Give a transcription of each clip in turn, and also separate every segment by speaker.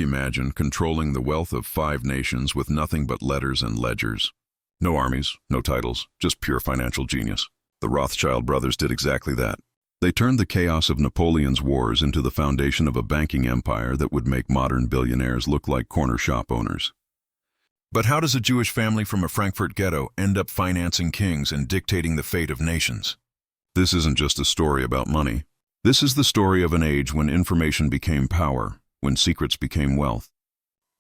Speaker 1: Imagine controlling the wealth of 5 nations with nothing but letters and ledgers. No armies, no titles, just pure financial genius. The Rothschild brothers did exactly that. They turned the chaos of Napoleon's wars into the foundation of a banking empire that would make modern billionaires look like corner shop owners. But how does a Jewish family from a Frankfurt ghetto end up financing kings and dictating the fate of nations? This isn't just a story about money. This is the story of an age when information became power, when secrets became wealth.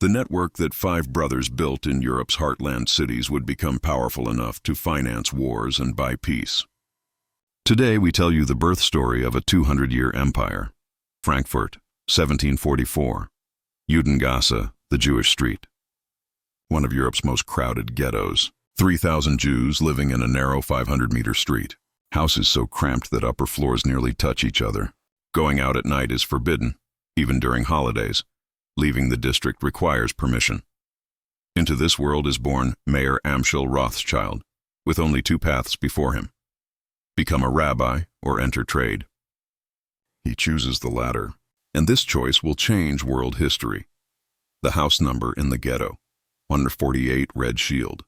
Speaker 1: The network that 5 brothers built in Europe's heartland cities would become powerful enough to finance wars and buy peace. Today we tell you the birth story of a 200-year empire. Frankfurt, 1744. Judengasse, the Jewish street. One of Europe's most crowded ghettos. 3,000 Jews living in a narrow 500-meter street. Houses so cramped that upper floors nearly touch each other. Going out at night is forbidden, even during holidays. Leaving the district requires permission. Into this world is born Mayer Amschel Rothschild, with only 2 paths before him: become a rabbi or enter trade. He chooses the latter, and this choice will change world history. The house number in the ghetto, 148 Red Shield.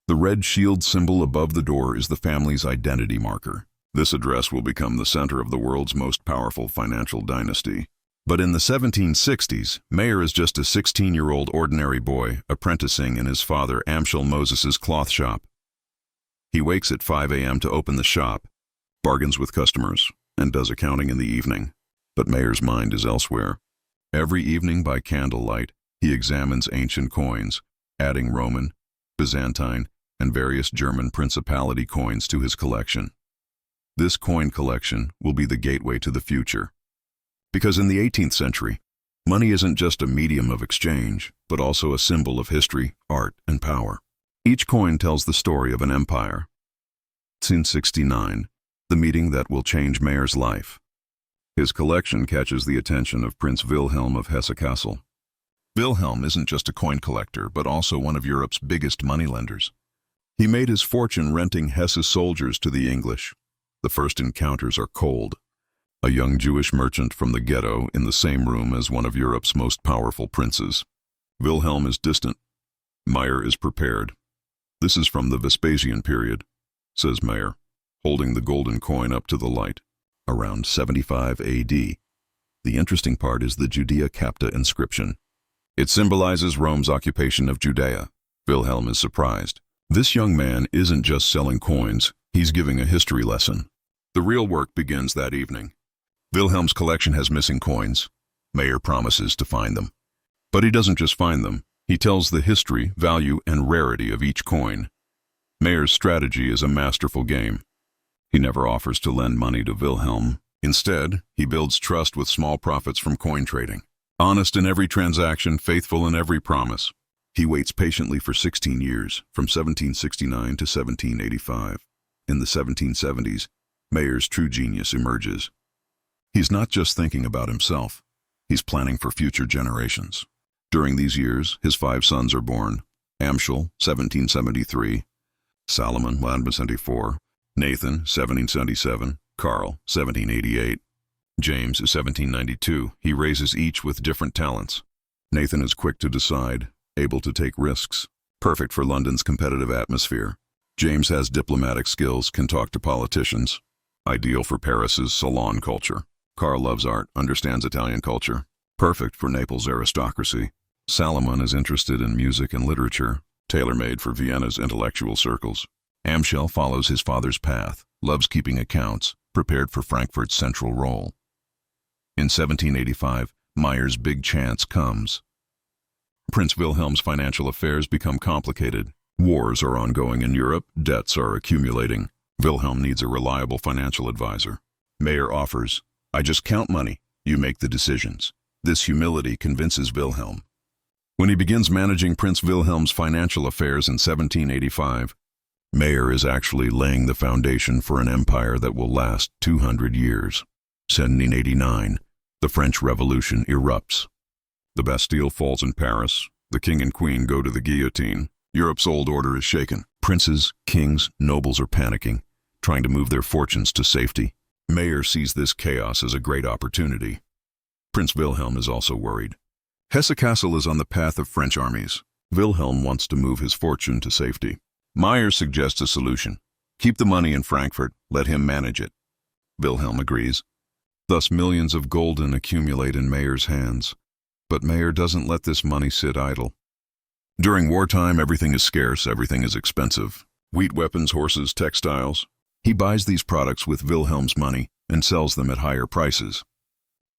Speaker 1: The red shield symbol above the door is the family's identity marker. This address will become the center of the world's most powerful financial dynasty. But in the 1760s, Mayer is just a 16-year-old ordinary boy apprenticing in his father Amschel Moses's cloth shop. He wakes at 5 a.m. to open the shop, bargains with customers, and does accounting in the evening. But Mayer's mind is elsewhere. Every evening by candlelight, he examines ancient coins, adding Roman, Byzantine, and various German principality coins to his collection. This coin collection will be the gateway to the future. Because in the 18th century, money isn't just a medium of exchange, but also a symbol of history, art, and power. Each coin tells the story of an empire. 1869, the meeting that will change Mayer's life. His collection catches the attention of Prince Wilhelm of Hesse-Kassel. Wilhelm isn't just a coin collector, but also one of Europe's biggest moneylenders. He made his fortune renting Hesse soldiers to the English. The first encounters are cold. A young Jewish merchant from the ghetto in the same room as one of Europe's most powerful princes. Wilhelm is distant. Mayer is prepared. "This is from the Vespasian period," says Mayer, holding the golden coin up to the light. Around 75 AD. The interesting part is the Judea Capta inscription. It symbolizes Rome's occupation of Judea. Wilhelm is surprised. This young man isn't just selling coins, he's giving a history lesson. The real work begins that evening. Wilhelm's collection has missing coins. Mayer promises to find them. But he doesn't just find them. He tells the history, value, and rarity of each coin. Mayer's strategy is a masterful game. He never offers to lend money to Wilhelm. Instead, he builds trust with small profits from coin trading. Honest in every transaction, faithful in every promise. He waits patiently for 16 years, from 1769 to 1785. In the 1770s, Mayer's true genius emerges. He's not just thinking about himself. He's planning for future generations. During these years, his 5 sons are born: Amschel, 1773, Salomon, 1774, Nathan, 1777, Karl, 1788. James is 1792. He raises each with different talents. Nathan is quick to decide, able to take risks, perfect for London's competitive atmosphere. James has diplomatic skills, can talk to politicians, ideal for Paris's salon culture. Karl loves art, understands Italian culture, perfect for Naples' aristocracy. Salomon is interested in music and literature, tailor-made for Vienna's intellectual circles. Amschel follows his father's path, loves keeping accounts, prepared for Frankfurt's central role. In 1785, Mayer's big chance comes. Prince Wilhelm's financial affairs become complicated. Wars are ongoing in Europe, debts are accumulating. Wilhelm needs a reliable financial advisor. Mayer offers, "I just count money, you make the decisions." This humility convinces Wilhelm. When he begins managing Prince Wilhelm's financial affairs in 1785, Mayer is actually laying the foundation for an empire that will last 200 years. 1789, the French Revolution erupts. The Bastille falls in Paris. The king and queen go to the guillotine. Europe's old order is shaken. Princes, kings, nobles are panicking, trying to move their fortunes to safety. Mayer sees this chaos as a great opportunity. Prince Wilhelm is also worried. Hesse-Kassel is on the path of French armies. Wilhelm wants to move his fortune to safety. Mayer suggests a solution. Keep the money in Frankfurt, let him manage it. Wilhelm agrees. Thus millions of gulden accumulate in Mayer's hands. But Mayer doesn't let this money sit idle. During wartime, everything is scarce, everything is expensive. Wheat, weapons, horses, textiles. He buys these products with Wilhelm's money and sells them at higher prices.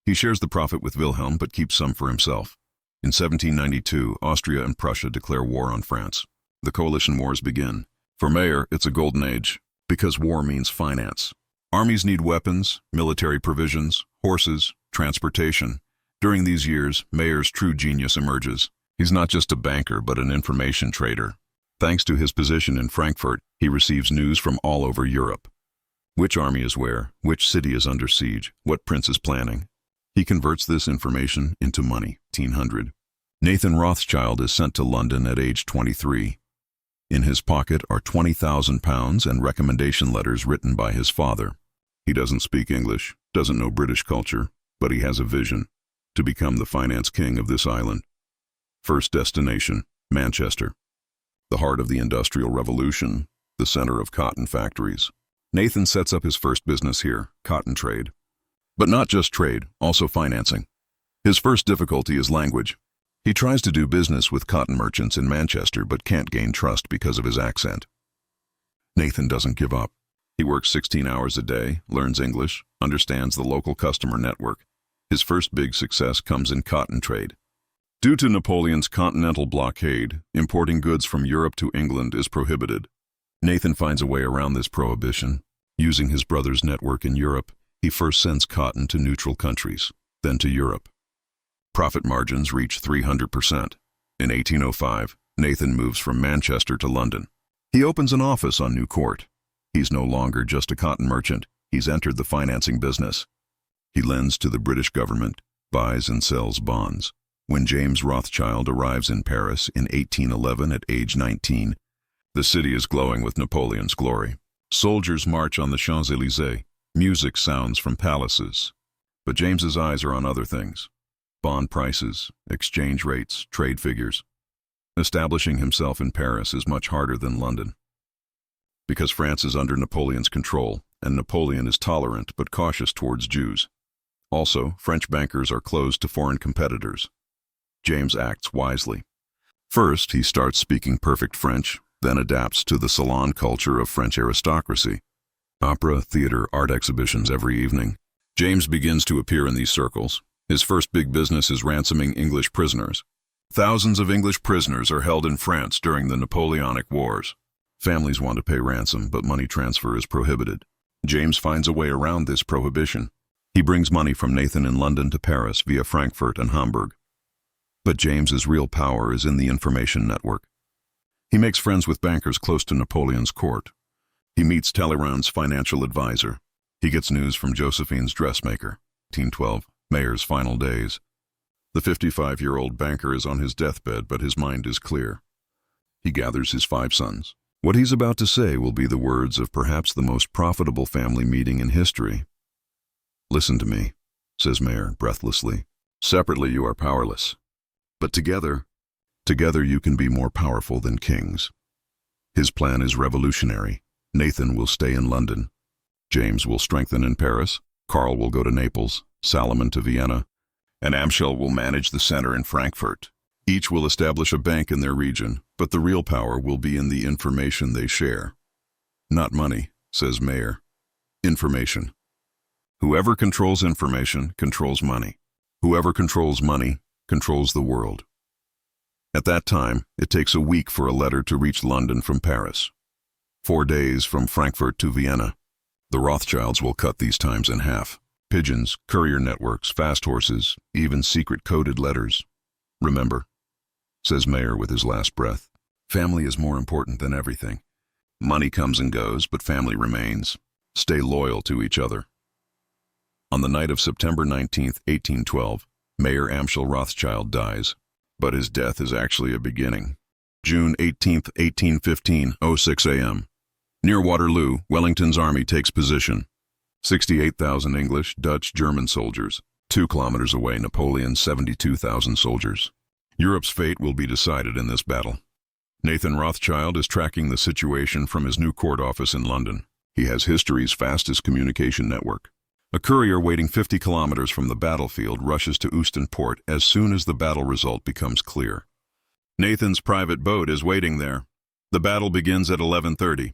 Speaker 1: He shares the profit with Wilhelm but keeps some for himself. In 1792, Austria and Prussia declare war on France. The coalition wars begin. For Mayer, it's a golden age, because war means finance. Armies need weapons, military provisions, horses, transportation. During these years, Mayer's true genius emerges. He's not just a banker, but an information trader. Thanks to his position in Frankfurt, he receives news from all over Europe. Which army is where, which city is under siege, what prince is planning. He converts this information into money. 1800. Nathan Rothschild is sent to London at age 23. In his pocket are £20,000 and recommendation letters written by his father. He doesn't speak English, doesn't know British culture, but he has a vision to become the finance king of this island. First destination, Manchester. The heart of the Industrial Revolution, the center of cotton factories. Nathan sets up his first business here, cotton trade. But not just trade, also financing. His first difficulty is language. He tries to do business with cotton merchants in Manchester but can't gain trust because of his accent. Nathan doesn't give up. He works 16 hours a day, learns English, understands the local customer network. His first big success comes in cotton trade. Due to Napoleon's continental blockade, importing goods from Europe to England is prohibited. Nathan finds a way around this prohibition. Using his brother's network in Europe, he first sends cotton to neutral countries, then to Europe. Profit margins reach 300%. In 1805, Nathan moves from Manchester to London. He opens an office on New Court. He's no longer just a cotton merchant. He's entered the financing business. He lends to the British government, buys and sells bonds. When James Rothschild arrives in Paris in 1811 at age 19, the city is glowing with Napoleon's glory. Soldiers march on the Champs-Élysées. Music sounds from palaces. But James's eyes are on other things. Bond prices, exchange rates, trade figures. Establishing himself in Paris is much harder than London. Because France is under Napoleon's control, and Napoleon is tolerant but cautious towards Jews. Also, French bankers are closed to foreign competitors. James acts wisely. First, he starts speaking perfect French, then adapts to the salon culture of French aristocracy. Opera, theater, art exhibitions every evening. James begins to appear in these circles. His first big business is ransoming English prisoners. Thousands of English prisoners are held in France during the Napoleonic Wars. Families want to pay ransom, but money transfer is prohibited. James finds a way around this prohibition. He brings money from Nathan in London to Paris via Frankfurt and Hamburg. But James's real power is in the information network. He makes friends with bankers close to Napoleon's court. He meets Talleyrand's financial advisor. He gets news from Josephine's dressmaker. 1812, Mayer's final days. The 55-year-old banker is on his deathbed, but his mind is clear. He gathers his 5 sons. What he's about to say will be the words of perhaps the most profitable family meeting in history. "Listen to me," says Mayer breathlessly. "Separately you are powerless. But together you can be more powerful than kings." His plan is revolutionary. Nathan will stay in London. James will strengthen in Paris. Karl will go to Naples, Salomon to Vienna, and Amschel will manage the center in Frankfurt. Each will establish a bank in their region, but the real power will be in the information they share. "Not money," says Mayer. "Information. Whoever controls information controls money. Whoever controls money controls the world." At that time, it takes a week for a letter to reach London from Paris. 4 days from Frankfurt to Vienna. The Rothschilds will cut these times in half. Pigeons, courier networks, fast horses, even secret coded letters. "Remember," says Mayer with his last breath, "family is more important than everything. Money comes and goes, but family remains. Stay loyal to each other." On the night of September 19th, 1812, Mayer Amschel Rothschild dies. But his death is actually a beginning. June 18th, 1815, 06 a.m. Near Waterloo, Wellington's army takes position. 68,000 English, Dutch, German soldiers. 2 kilometers away, Napoleon's 72,000 soldiers. Europe's fate will be decided in this battle. Nathan Rothschild is tracking the situation from his new court office in London. He has history's fastest communication network. A courier waiting 50 kilometers from the battlefield rushes to Euston Port as soon as the battle result becomes clear. Nathan's private boat is waiting there. The battle begins at 11:30.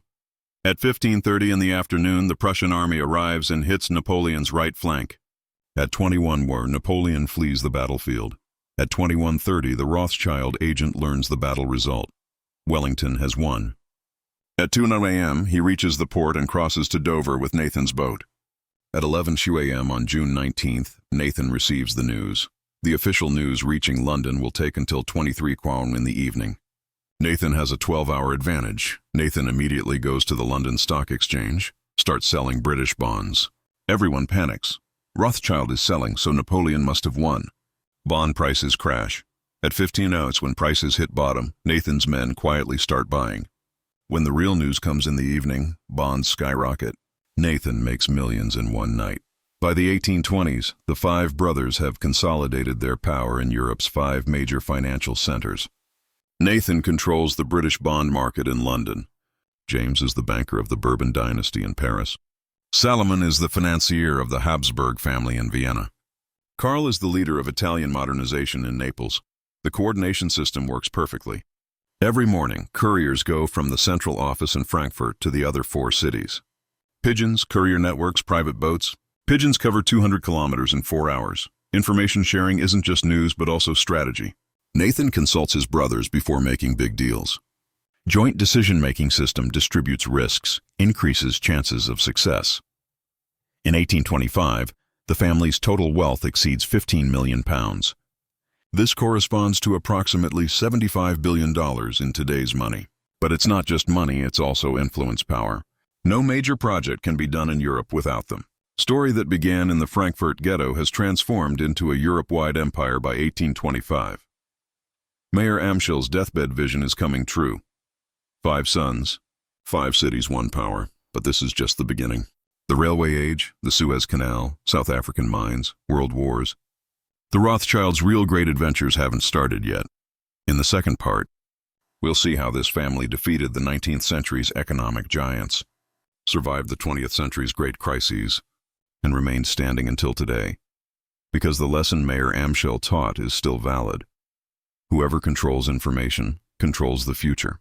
Speaker 1: At 15:30 in the afternoon, the Prussian army arrives and hits Napoleon's right flank. At 21:00, Napoleon flees the battlefield. At 21:30, the Rothschild agent learns the battle result. Wellington has won. At 2:00 a.m., he reaches the port and crosses to Dover with Nathan's boat. At 11:00 a.m. on June 19th, Nathan receives the news. The official news reaching London will take until 23 QAM in the evening. Nathan has a 12-hour advantage. Nathan immediately goes to the London Stock Exchange, starts selling British bonds. Everyone panics. Rothschild is selling, so Napoleon must have won. Bond prices crash. At 15:00, when prices hit bottom, Nathan's men quietly start buying. When the real news comes in the evening, bonds skyrocket. Nathan makes millions in one night. By the 1820s, the five brothers have consolidated their power in Europe's 5 major financial centers. Nathan controls the British bond market in London. James is the banker of the Bourbon Dynasty in Paris. Salomon is the financier of the Habsburg family in Vienna. Karl is the leader of Italian modernization in Naples. The coordination system works perfectly. Every morning, couriers go from the central office in Frankfurt to the other 4 cities. Pigeons, courier networks, private boats. Pigeons cover 200 kilometers in 4 hours. Information sharing isn't just news, but also strategy. Nathan consults his brothers before making big deals. Joint decision-making system distributes risks, increases chances of success. In 1825, the family's total wealth exceeds £15 million. This corresponds to approximately $75 billion in today's money. But it's not just money, it's also influence power. No major project can be done in Europe without them. Story that began in the Frankfurt Ghetto has transformed into a Europe-wide empire by 1825. Mayer Amschel's deathbed vision is coming true. 5 sons, 5 cities, 1 power, but this is just the beginning. The railway age, the Suez Canal, South African mines, world wars. The Rothschilds' real great adventures haven't started yet. In the second part, we'll see how this family defeated the 19th century's economic giants, survived the 20th century's great crises, and remained standing until today. Because the lesson Mayer Amschel taught is still valid. Whoever controls information controls the future.